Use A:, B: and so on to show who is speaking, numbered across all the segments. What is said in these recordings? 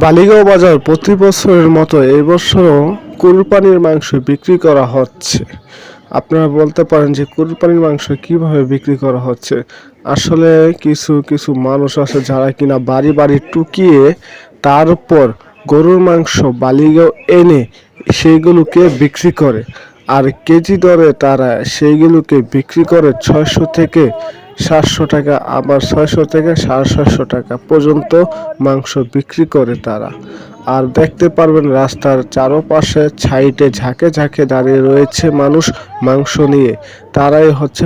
A: বালিগাঁও বাজার প্রতি বছরের মতো এবছরও কুরবানির মাংস বিক্রি করা হচ্ছে। আপনারা বলতে পারেন যে কুরবানির মাংস কিভাবে বিক্রি করা হচ্ছে। আসলে কিছু কিছু মানুষ আছে যারা কিনা বাড়ি বাড়ি টুকিয়ে তার উপর গরুর মাংস বালিগাঁও এনে সেইগুলোকে বিক্রি করে। আর কেজি দরে তারা সেইগুলোকে বিক্রি করে 600 থেকে 700 টাকা, আবার 600 থেকে 750 টাকা পর্যন্ত মাংস বিক্রি করে তারা। আর দেখতে পারবেন রাস্তার চারপাশে সাইডে ঝাঁকে ঝাঁকে দাঁড়িয়ে রয়েছে মানুষ মাংস নিয়ে। তারাই হচ্ছে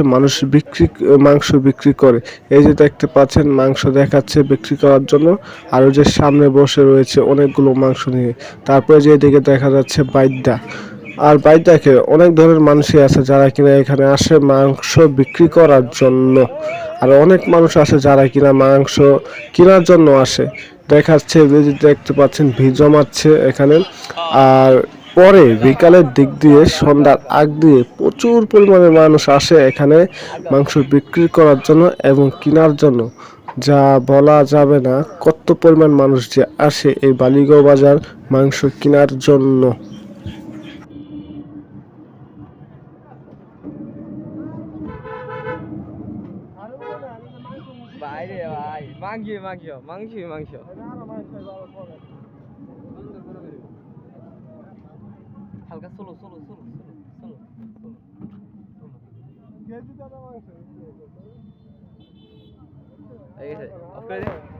A: মাংস বিক্রি করে। এই যে দেখতে পাচ্ছেন মাংস দেখাচ্ছে বিক্রি করার জন্য। আর ওই যে সামনে বসে রয়েছে অনেকগুলো মাংস নিয়ে। তারপরে যে এদিকে দেখা যাচ্ছে বাইদ্যা। আর বাইদ্যাকে অনেক ধরনের মানুষই আছে যারা কিনা এখানে আসে মাংস বিক্রি করার জন্য। আর অনেক মানুষ আছে যারা কিনা মাংস কেনার জন্য আসে। দেখাচ্ছে যে দেখতে পাচ্ছেন ভিড় জমাচ্ছে এখানে। আর পরে বিকালের দিক দিয়ে সন্ধ্যার আগ দিয়ে প্রচুর পরিমাণে মানুষ আসে এখানে মাংস বিক্রি করার জন্য এবং কেনার জন্য। যা বলা যাবে না কত পরিমাণ মানুষ যে আসে এই বালিগাঁও বাজার মাংস কেনার জন্য।
B: বাইরে ভাই মাংস মাংস মাংস মাংস হালকা চলো চলো চলো চলো চলো চলো ঠিক আছে অফ করে দিন